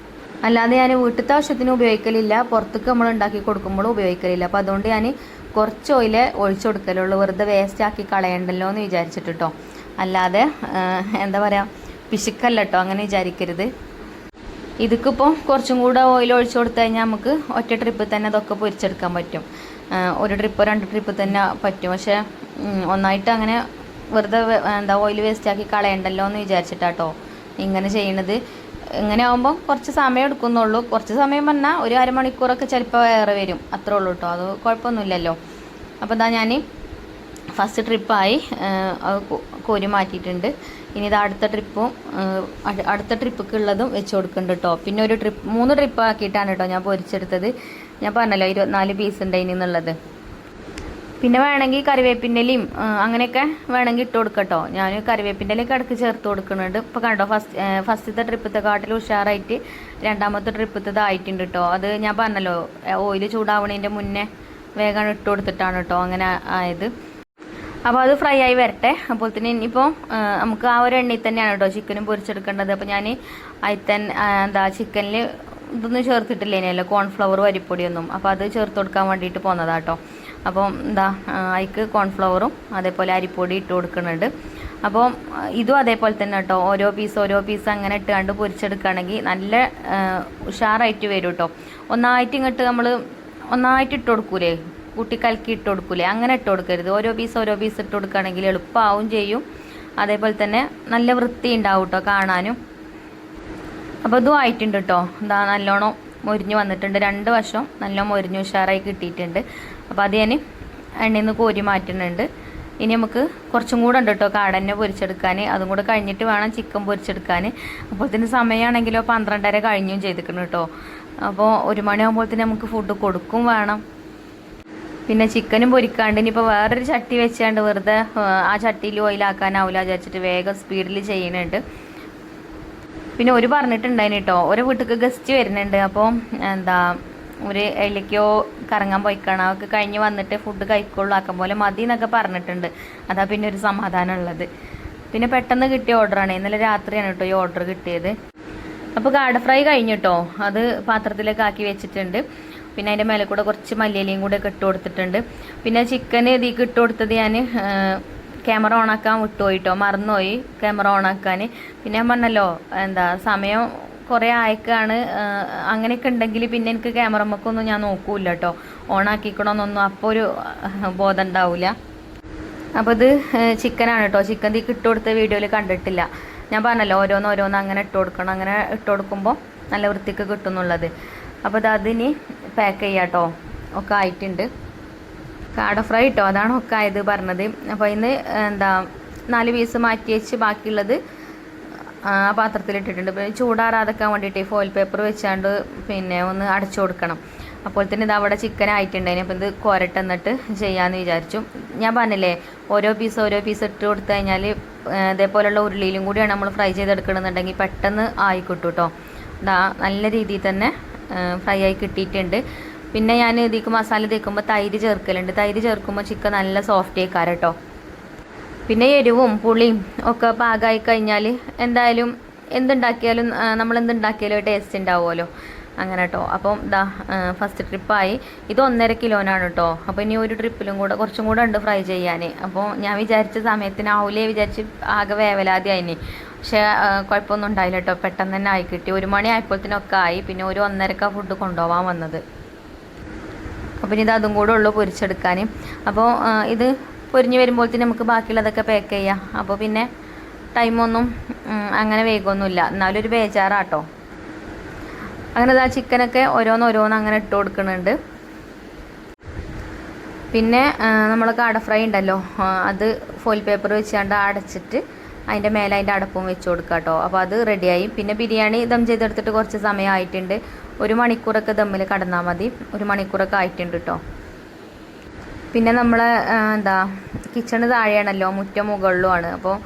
അല്ലാതെ ഞാൻ വീട്ടിലത്തെ ആവശ്യത്തിന് ഉപയോഗിക്കലില്ല, പുറത്തേക്ക് നമ്മൾ ഉണ്ടാക്കി കൊടുക്കുമ്പോഴും ഉപയോഗിക്കലില്ല. അപ്പോൾ അതുകൊണ്ട് ഞാൻ കുറച്ച് ഓയിലേ ഒഴിച്ചു കൊടുക്കലുള്ളൂ. വെറുതെ വേസ്റ്റ് ആക്കി കളയണ്ടല്ലോ എന്ന് വിചാരിച്ചിട്ട് കേട്ടോ. അല്ലാതെ എന്താ പറയുക, പിശുക്കല്ല കേട്ടോ, അങ്ങനെ വിചാരിക്കരുത്. ഇതിക്കിപ്പോൾ കുറച്ചും കൂടെ ഓയിൽ ഒഴിച്ചു കൊടുത്തു കഴിഞ്ഞാൽ നമുക്ക് ഒറ്റ ട്രിപ്പിൽ തന്നെ അതൊക്കെ പൊരിച്ചെടുക്കാൻ പറ്റും. ഒരു ട്രിപ്പോ 2 ട്രിപ്പ് തന്നെ പറ്റും. പക്ഷേ ഒന്നായിട്ട് അങ്ങനെ വെറുതെ ഓയിൽ വേസ്റ്റാക്കി കളയണ്ടല്ലോ എന്ന് വിചാരിച്ചിട്ടാട്ടോ ഇങ്ങനെ ചെയ്യണത്. ഇങ്ങനെ ആകുമ്പോൾ കുറച്ച് സമയം എടുക്കുന്നുള്ളൂ. കുറച്ച് സമയം പറഞ്ഞാൽ ഒരു അരമണിക്കൂറൊക്കെ ചിലപ്പോൾ ഏറെ വരും, അത്രേ ഉള്ളൂ കേട്ടോ. അത് കുഴപ്പമൊന്നുമില്ലല്ലോ. അപ്പോൾ ഞാൻ ഫസ്റ്റ് ട്രിപ്പായി അത് കോരി മാറ്റിയിട്ടുണ്ട്. ഇനി ഇത് അടുത്ത ട്രിപ്പൊക്കെ ഉള്ളതും വെച്ച് കൊടുക്കുന്നുണ്ട് കേട്ടോ. പിന്നെ ഒരു 3 ട്രിപ്പ് ആക്കിയിട്ടാണ് കേട്ടോ ഞാൻ പൊരിച്ചെടുത്തത്. ഞാൻ പറഞ്ഞല്ലോ 24 പീസ് ഉണ്ടായിനി എന്നുള്ളത്. പിന്നെ വേണമെങ്കിൽ കറിവേപ്പിൻ്റെലയും അങ്ങനെയൊക്കെ വേണമെങ്കിൽ ഇട്ട് കൊടുക്കട്ടോ. ഞാൻ കറിവേപ്പിൻ്റെലയൊക്കെ ഇടയ്ക്ക് ചേർത്ത് കൊടുക്കുന്നുണ്ട്. ഇപ്പോൾ കണ്ടോ ഫസ്റ്റത്തെ ട്രിപ്പത്തെ കാട്ടിൽ ഉഷാറായിട്ട് രണ്ടാമത്തെ ട്രിപ്പത്തത് ആയിട്ടുണ്ട് കേട്ടോ. അത് ഞാൻ പറഞ്ഞല്ലോ ഓയിൽ ചൂടാവണതിൻ്റെ മുന്നേ വേഗം ഇട്ട് കൊടുത്തിട്ടാണ് കേട്ടോ അങ്ങനെ ആയത്. അപ്പോൾ അത് ഫ്രൈ ആയി വരട്ടെ. അപ്പോൾ തന്നെ ഇനിയിപ്പോൾ നമുക്ക് ആ ഒരു എണ്ണയിൽ തന്നെയാണ് കേട്ടോ ചിക്കനും പൊരിച്ചെടുക്കേണ്ടത്. അപ്പോൾ ഞാൻ ചിക്കനിൽ ഇതൊന്നും ചേർത്തിട്ടില്ലേനല്ലോ, കോൺഫ്ലവർ അരിപ്പൊടിയൊന്നും. അപ്പോൾ അത് ചേർത്ത് കൊടുക്കാൻ വേണ്ടിയിട്ട് പോന്നതാട്ടോ. അപ്പോൾ അതിക്ക് കോൺഫ്ലവറും അതേപോലെ അരിപ്പൊടി ഇട്ട് കൊടുക്കുന്നുണ്ട്. അപ്പോൾ ഇതും അതേപോലെ തന്നെ കേട്ടോ, ഓരോ പീസ് അങ്ങനെ ഇട്ടുകൊണ്ട് പൊരിച്ചെടുക്കുകയാണെങ്കിൽ നല്ല ഉഷാറായിട്ട് വരും കേട്ടോ. ഒന്നായിട്ട് ഇട്ട് കൊടുക്കൂലേ, കൂട്ടി കലക്കി ഇട്ട് കൊടുക്കൂലേ, അങ്ങനെ ഇട്ട് കൊടുക്കരുത്. ഓരോ പീസ് ഇട്ട് കൊടുക്കുകയാണെങ്കിൽ എളുപ്പമാവും ചെയ്യും. അതേപോലെ നല്ല വൃത്തി ഉണ്ടാവും കേട്ടോ കാണാനും. അപ്പോൾ ഇതും ആയിട്ടുണ്ട് കേട്ടോ. നല്ലോണം മൊരിഞ്ഞ് വന്നിട്ടുണ്ട്. 2 വശം നല്ല മൊരിഞ്ഞ് ഉഷാറായി കിട്ടിയിട്ടുണ്ട്. അപ്പോൾ അത് ഞാൻ എണ്ണയിൽ നിന്ന് കോരി മാറ്റുന്നുണ്ട്. ഇനി നമുക്ക് കുറച്ചും കൂടെ ഉണ്ട് കേട്ടോ കാടന്നെ പൊരിച്ചെടുക്കാൻ. അതും കൂടെ കഴിഞ്ഞിട്ട് വേണം ചിക്കൻ പൊരിച്ചെടുക്കാൻ. അപ്പോൾ ഇതിന് സമയമാണെങ്കിലോ 12:30 കഴിഞ്ഞും ചെയ്തിരിക്കണം കേട്ടോ. അപ്പോൾ 1 മണിയാകുമ്പോഴത്തേന് നമുക്ക് ഫുഡ് കൊടുക്കും വേണം. പിന്നെ ചിക്കനും പൊരിക്കാണ്ട് ഇനിയിപ്പോൾ വേറൊരു ചട്ടി വെച്ചാണ്ട് വെറുതെ ആ ചട്ടിയിൽ ഓയിലാക്കാനാവില്ല വിചാരിച്ചിട്ട് വേഗം സ്പീഡിൽ ചെയ്യുന്നുണ്ട്. പിന്നെ ഒരു പറഞ്ഞിട്ടുണ്ടായിന് കേട്ടോ, ഒരു വീട്ടിലേക്ക് ഗസ്റ്റ് വരുന്നുണ്ട്. അപ്പോൾ ഒരു അതിലേക്കോ കറങ്ങാൻ പോയിക്കണം, അവർക്ക് കഴിഞ്ഞ് വന്നിട്ട് ഫുഡ് കഴിക്കുള്ളൂ, ആക്കാൻ പോലെ മതി എന്നൊക്കെ പറഞ്ഞിട്ടുണ്ട്. അതാ പിന്നെ ഒരു സമാധാനം ഉള്ളത്. പിന്നെ പെട്ടെന്ന് കിട്ടിയ ഓർഡറാണ്, ഇന്നലെ രാത്രിയാണ് കേട്ടോ ഈ ഓർഡർ കിട്ടിയത്. അപ്പോൾ കാട ഫ്രൈ കഴിഞ്ഞിട്ടോ അത് പാത്രത്തിലേക്ക് ആക്കി വെച്ചിട്ടുണ്ട്. പിന്നെ അതിൻ്റെ മേലെ കൂടെ കുറച്ച് മല്ലിയിലയും കൂടെ ഇട്ട് കൊടുത്തിട്ടുണ്ട്. പിന്നെ ചിക്കൻ ഇതിലേക്ക് ഇട്ട് കൊടുത്തത് ഞാൻ ക്യാമറ ഓണാക്കാൻ വിട്ടുപോയിട്ടോ, മറന്നുപോയി ക്യാമറ ഓണാക്കാൻ. പിന്നെ ഞാൻ പറഞ്ഞല്ലോ സമയം കുറേ ആയിക്കാണ്, അങ്ങനെയൊക്കെ ഉണ്ടെങ്കിൽ പിന്നെ എനിക്ക് ക്യാമറമ്മക്കൊന്നും ഞാൻ നോക്കൂല കേട്ടോ, ഓണാക്കിക്കണമെന്നൊന്നും അപ്പോൾ ഒരു ബോധം ഉണ്ടാവില്ല. അപ്പോൾ ഇത് ചിക്കനാണ് കേട്ടോ. ചിക്കൻ ഇതിലേക്ക് ഇട്ട് കൊടുത്ത വീഡിയോയിൽ കണ്ടിട്ടില്ല. ഞാൻ പറഞ്ഞല്ലോ ഓരോന്ന് അങ്ങനെ ഇട്ട് കൊടുക്കണം. അങ്ങനെ ഇട്ട് കൊടുക്കുമ്പോൾ നല്ല വൃത്തിക്ക് കിട്ടുന്നുള്ളത്. അപ്പോൾ അതിന് പാക്ക് ചെയ്യാം കേട്ടോ. ഒക്കെ ആയിട്ടുണ്ട്. കാട ഫ്രൈ കേട്ടോ, അതാണ് ഒക്കെ ആയത് പറഞ്ഞത്. അപ്പോൾ ഇന്ന് 4 പീസ് മാറ്റി വെച്ച് ബാക്കിയുള്ളത് ആ പാത്രത്തിലിട്ടിട്ടുണ്ട്. പിന്നെ ചൂടാറാതെക്കാൻ വേണ്ടിയിട്ട് ഫോയിൽ പേപ്പർ വെച്ചാണ്ട് പിന്നെ ഒന്ന് അടച്ചു കൊടുക്കണം. അപ്പോൾ തന്നെ ഇത് അവിടെ ചിക്കൻ ആയിട്ടുണ്ടായിന്. അപ്പോൾ ഇത് കോരട്ടെന്നിട്ട് ചെയ്യാമെന്ന് വിചാരിച്ചു. ഞാൻ പറഞ്ഞില്ലേ ഓരോ പീസ് ഇട്ട് കൊടുത്തു കഴിഞ്ഞാൽ ഇതേപോലെയുള്ള ഉരുളിയിലും കൂടിയാണ് നമ്മൾ ഫ്രൈ ചെയ്തെടുക്കണമെന്നുണ്ടെങ്കിൽ പെട്ടെന്ന് ആയി കിട്ടും കേട്ടോ. നല്ല രീതിയിൽ തന്നെ ഫ്രൈ ആയി കിട്ടിയിട്ടുണ്ട്. പിന്നെ ഞാൻ ഇതിലേക്ക് മസാല തേക്കുമ്പോൾ തൈര് ചേർക്കലുണ്ട്. തൈര് ചേർക്കുമ്പോൾ ചിക്കൻ നല്ല സോഫ്റ്റ് ആയിക്കാരം കേട്ടോ. പിന്നെ എരിവും പുളിയും ഒക്കെ പാകമായി കഴിഞ്ഞാൽ എന്തായാലും നമ്മൾ എന്തുണ്ടാക്കിയാലും ടേസ്റ്റ് ഉണ്ടാവുമല്ലോ, അങ്ങനെ കേട്ടോ. അപ്പം ഫസ്റ്റ് ട്രിപ്പായി. ഇത് 1.5 കിലോനാണ് കേട്ടോ. അപ്പോൾ ഇനി ഒരു ട്രിപ്പിലും കൂടെ കുറച്ചും കൂടെ ഉണ്ട് ഫ്രൈ ചെയ്യാൻ. അപ്പോൾ ഞാൻ വിചാരിച്ച സമയത്തിനാവൂലേ വിചാരിച്ച് ആകെ വേവലാതി ആയിന്. പക്ഷേ കുഴപ്പമൊന്നും ഉണ്ടായില്ല കേട്ടോ, പെട്ടെന്ന് തന്നെ ആയി കിട്ടി. 1 മണി ആയപ്പോഴത്തേനൊക്കെ ആയി. പിന്നെ ഒരു 1:30 ഫുഡ് കൊണ്ടുപോകാൻ വന്നത്. അപ്പോൾ ഇനി ഇത് അതും കൂടെ ഉള്ളൂ പൊരിച്ചെടുക്കാൻ. അപ്പോൾ ഇത് പൊരിഞ്ഞ് വരുമ്പോഴത്തേന് നമുക്ക് ബാക്കിയുള്ളതൊക്കെ പാക്ക് ചെയ്യാം. അപ്പോൾ പിന്നെ ടൈമൊന്നും അങ്ങനെ വേഗമൊന്നുമില്ല, എന്നാലും ഒരു ബേജാറാട്ടോ. അങ്ങനെ ചിക്കനൊക്കെ ഓരോന്ന് അങ്ങനെ ഇട്ട് കൊടുക്കുന്നുണ്ട്. പിന്നെ നമ്മൾ കാട ഫ്രൈ ഉണ്ടല്ലോ, അത് ഫോയിൽ പേപ്പർ വെച്ചാണ്ട് അടച്ചിട്ട് അതിൻ്റെ മേലെ അതിൻ്റെ അടപ്പും വെച്ച് കൊടുക്കുക കേട്ടോ. അപ്പോൾ അത് റെഡിയായി. പിന്നെ ബിരിയാണി ദം ചെയ്തെടുത്തിട്ട് കുറച്ച് സമയമായിട്ടുണ്ട്. 1 മണിക്കൂറൊക്കെ ദമ്മിൽ കടന്നാൽ മതി. 1 മണിക്കൂറൊക്കെ ആയിട്ടുണ്ട് കേട്ടോ. പിന്നെ നമ്മൾ കിച്ചണ് താഴെയാണല്ലോ, മുറ്റം മുകളിലുമാണ്. അപ്പോൾ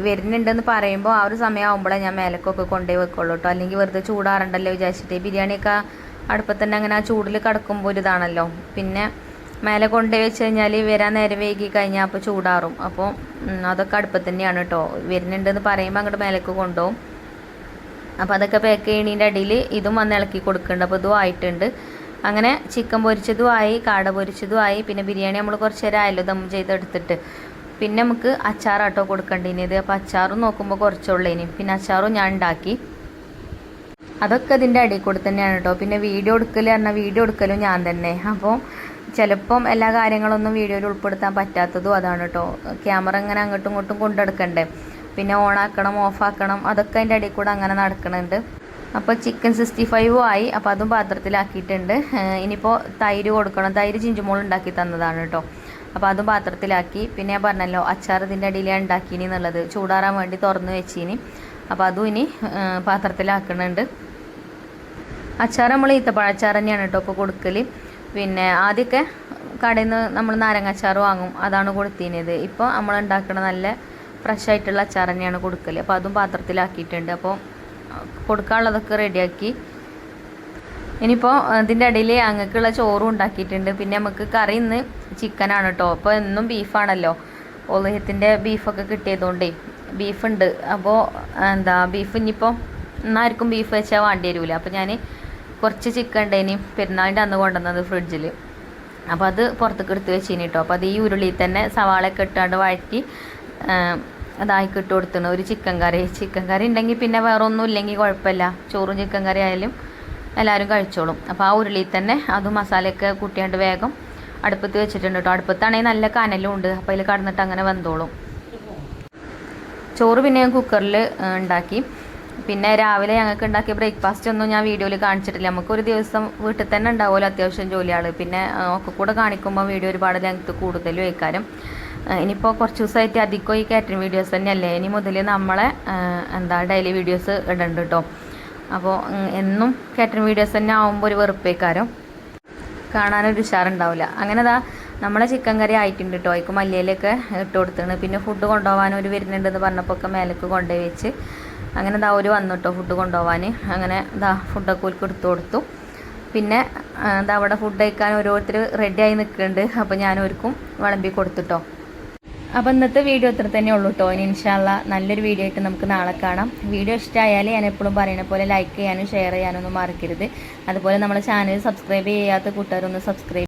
വരുന്നുണ്ടെന്ന് പറയുമ്പോൾ ആ ഒരു സമയമാകുമ്പോഴേ ഞാൻ മേലക്കൊക്കെ കൊണ്ടുപോയി വെക്കുള്ളൂ കേട്ടോ. അല്ലെങ്കിൽ വെറുതെ ചൂടാറുണ്ടല്ലോ വിചാരിച്ചിട്ട്. ബിരിയാണിയൊക്കെ അടുപ്പത്ത് തന്നെ അങ്ങനെ ആ ചൂടിൽ കിടക്കുമ്പോൾ ഒരു ഇതാണല്ലോ. പിന്നെ മേലെ കൊണ്ടുപോയി വെച്ച് കഴിഞ്ഞാൽ വരാൻ നേരം വൈകി കഴിഞ്ഞാൽ അപ്പോൾ ചൂടാറും. അപ്പോൾ അതൊക്കെ അടുപ്പത്ത് തന്നെയാണ് കേട്ടോ. വരുന്നുണ്ടെന്ന് പറയുമ്പോൾ അങ്ങോട്ട് മേലേക്ക് കൊണ്ടുപോകും. അപ്പോൾ അതൊക്കെ പാക്ക് ചെയ്യണതിൻ്റെ അടിയിൽ ഇതും വന്ന് ഇളക്കി കൊടുക്കുന്നുണ്ട്. അപ്പോൾ ഇതും ആയിട്ടുണ്ട്. അങ്ങനെ ചിക്കൻ പൊരിച്ചതുമായി, കാട പൊരിച്ചതുമായി. പിന്നെ ബിരിയാണി നമ്മൾ കുറച്ച് നേരം ആയല്ലോ ദം ചെയ്തെടുത്തിട്ട്. പിന്നെ നമുക്ക് അച്ചാറാട്ടോ കൊടുക്കേണ്ടിയത്. അപ്പോൾ അച്ചാറും നോക്കുമ്പോൾ കുറച്ചുള്ളേനി. പിന്നെ അച്ചാറും ഞാൻ ഉണ്ടാക്കി. അതൊക്കെ ഇതിൻ്റെ അടിയിൽ കൂടെ തന്നെയാണ് കേട്ടോ. പിന്നെ വീഡിയോ എടുക്കലും ഞാൻ തന്നെ. അപ്പോൾ ചിലപ്പം എല്ലാ കാര്യങ്ങളൊന്നും വീഡിയോയിൽ ഉൾപ്പെടുത്താൻ പറ്റാത്തതും അതാണ് കേട്ടോ. ക്യാമറ ഇങ്ങനെ അങ്ങോട്ടും ഇങ്ങോട്ടും കൊണ്ടെടുക്കണ്ടേ, പിന്നെ ഓണാക്കണം ഓഫാക്കണം, അതൊക്കെ അതിൻ്റെ അടിയിൽ കൂടെ അങ്ങനെ നടക്കുന്നുണ്ട്. അപ്പോൾ ചിക്കൻ 65 ആയി. അപ്പോൾ അതും പാത്രത്തിലാക്കിയിട്ടുണ്ട്. ഇനിയിപ്പോൾ തൈര് കൊടുക്കണം. തൈര് ചിഞ്ചുമോൾ ഉണ്ടാക്കി തന്നതാണ് കേട്ടോ. അപ്പോൾ അതും പാത്രത്തിലാക്കി. പിന്നെ ഞാൻ പറഞ്ഞല്ലോ അച്ചാർ ഇതിൻ്റെ അടിയിൽ ഉണ്ടാക്കീനി എന്നുള്ളത്, ചൂടാറാൻ വേണ്ടി തുറന്ന് വെച്ചീനി. അപ്പോൾ അതും ഇനി പാത്രത്തിലാക്കുന്നുണ്ട്. അച്ചാർ നമ്മൾ ഈത്തപ്പഴച്ചാർ തന്നെയാണ് കേട്ടോ ഇപ്പോൾ കൊടുക്കൽ. പിന്നെ ആദ്യമൊക്കെ കടയിൽ നിന്ന് നമ്മൾ നാരങ്ങാച്ചാർ വാങ്ങും, അതാണ് കൊടുത്തിരുന്നത്. ഇപ്പോൾ നമ്മൾ ഉണ്ടാക്കുന്ന നല്ല ഫ്രഷ് ആയിട്ടുള്ള അച്ചാർ തന്നെയാണ് കൊടുക്കൽ. അപ്പോൾ അതും പാത്രത്തിലാക്കിയിട്ടുണ്ട്. അപ്പോൾ കൊടുക്കാനുള്ളതൊക്കെ റെഡിയാക്കി. ഇനിയിപ്പോൾ ഇതിൻ്റെ ഇടയിൽ അങ്ങക്കുള്ള ചോറും ഉണ്ടാക്കിയിട്ടുണ്ട്. പിന്നെ നമുക്ക് കറി ഇന്ന് ചിക്കനാണ് കേട്ടോ. അപ്പോൾ എന്നും ബീഫാണല്ലോ, ഒളഹത്തിൻ്റെ ബീഫൊക്കെ കിട്ടിയതുകൊണ്ടേ ബീഫുണ്ട്. അപ്പോൾ ബീഫ് ഇനിയിപ്പോൾ ഇന്നാർക്കും ബീഫ് വെച്ചാൽ വേണ്ടി വരില്ല. അപ്പോൾ ഞാൻ കുറച്ച് ചിക്കൻ ഉണ്ടേനി പെരുന്നാളിൻ്റെ അന്ന് കൊണ്ടുവന്നത് ഫ്രിഡ്ജിൽ. അപ്പോൾ അത് പുറത്തേക്ക് എടുത്ത് വെച്ചിനി കേട്ടോ. അപ്പോൾ അത് ഈ ഉരുളിയിൽ തന്നെ സവാളയൊക്കെ ഇട്ടാണ്ട് വഴറ്റി അതായിക്ക് ഇട്ട് കൊടുത്തിട്ടുണ്ട്. ഒരു ചിക്കൻ കറി ഉണ്ടെങ്കിൽ പിന്നെ വേറെ ഒന്നും ഇല്ലെങ്കിൽ കുഴപ്പമില്ല, ചോറും ചിക്കൻ കറി ആയാലും എല്ലാവരും കഴിച്ചോളും. അപ്പോൾ ആ ഉരുളിയിൽ തന്നെ അതും മസാലയൊക്കെ കൂട്ടിയാണ്ട് വേഗം അടുപ്പത്ത് വെച്ചിട്ടുണ്ട് കേട്ടോ. അടുപ്പത്താണെങ്കിൽ നല്ല കനലും ഉണ്ട്, അപ്പോൾ അതിൽ കടന്നിട്ട് അങ്ങനെ വെന്തോളും. ചോറ് പിന്നെ ഞാൻ കുക്കറിൽ ഉണ്ടാക്കി. പിന്നെ രാവിലെ ഞങ്ങൾക്ക് ഉണ്ടാക്കിയ ബ്രേക്ക്ഫാസ്റ്റ് ഒന്നും ഞാൻ വീഡിയോയിൽ കാണിച്ചിട്ടില്ല. നമുക്കൊരു ദിവസം വീട്ടിൽ തന്നെ ഉണ്ടാവുമല്ലോ അത്യാവശ്യം ജോലികൾ. പിന്നെ ഒക്കെ കൂടെ കാണിക്കുമ്പോൾ വീഡിയോ ഒരുപാട് ലെങ്ത്ത് കൂടുതലും വയ്ക്കാനും. ഇനിയിപ്പോൾ കുറച്ച് ദിവസമായിട്ട് അധികം ഈ കാറ്ററിംഗ് വീഡിയോസ് തന്നെയല്ലേ. ഇനി മുതൽ നമ്മളെ ഡെയിലി വീഡിയോസ് ഇടുന്നുണ്ട് കേട്ടോ. അപ്പോൾ എന്നും കാറ്ററിംഗ് വീഡിയോസ് തന്നെ ആകുമ്പോൾ ഒരു വെറുപ്പേക്കാരം, കാണാനൊരു ഉഷാറുണ്ടാവില്ല. അങ്ങനെ നമ്മളെ ചിക്കൻ കറി ആയിട്ടുണ്ട് കേട്ടോ. അതിക്ക് മല്ലിയിലൊക്കെ ഇട്ട് കൊടുത്തിട്ടുണ്ട്. പിന്നെ ഫുഡ് കൊണ്ടുപോകാൻ വരുന്നുണ്ടെന്ന് പറഞ്ഞപ്പോൾ ഒക്കെ മേലേക്ക് കൊണ്ടുപോയി വെച്ച് അങ്ങനെ ഒരു വന്നു കേട്ടോ ഫുഡ് കൊണ്ടുപോകാൻ. അങ്ങനെ ഫുഡൊക്കെ ഓൽക്ക് എടുത്തു കൊടുത്തു. പിന്നെ അവിടെ ഫുഡ് കഴിക്കാൻ ഓരോരുത്തർ റെഡിയായി നിൽക്കുന്നുണ്ട്. അപ്പോൾ ഞാനൊരുക്കും വിളമ്പി കൊടുത്തിട്ടോ. അപ്പോൾ ഇന്നത്തെ വീഡിയോ ഇത്ര തന്നെ ഉള്ളൂ കേട്ടോ. ഇനി ഇൻഷാ അല്ലാ നല്ലൊരു വീഡിയോ ആയിട്ട് നമുക്ക് നാളെ കാണാം. വീഡിയോ ഇഷ്ടമായാൽ ഞാൻ എപ്പോഴും പറയുന്ന പോലെ ലൈക്ക് ചെയ്യാനും ഷെയർ ചെയ്യാനൊന്നും മറക്കരുത്. അതുപോലെ നമ്മുടെ ചാനൽ സബ്സ്ക്രൈബ് ചെയ്യാത്ത കൂട്ടുകാരൊന്ന് സബ്സ്ക്രൈബ്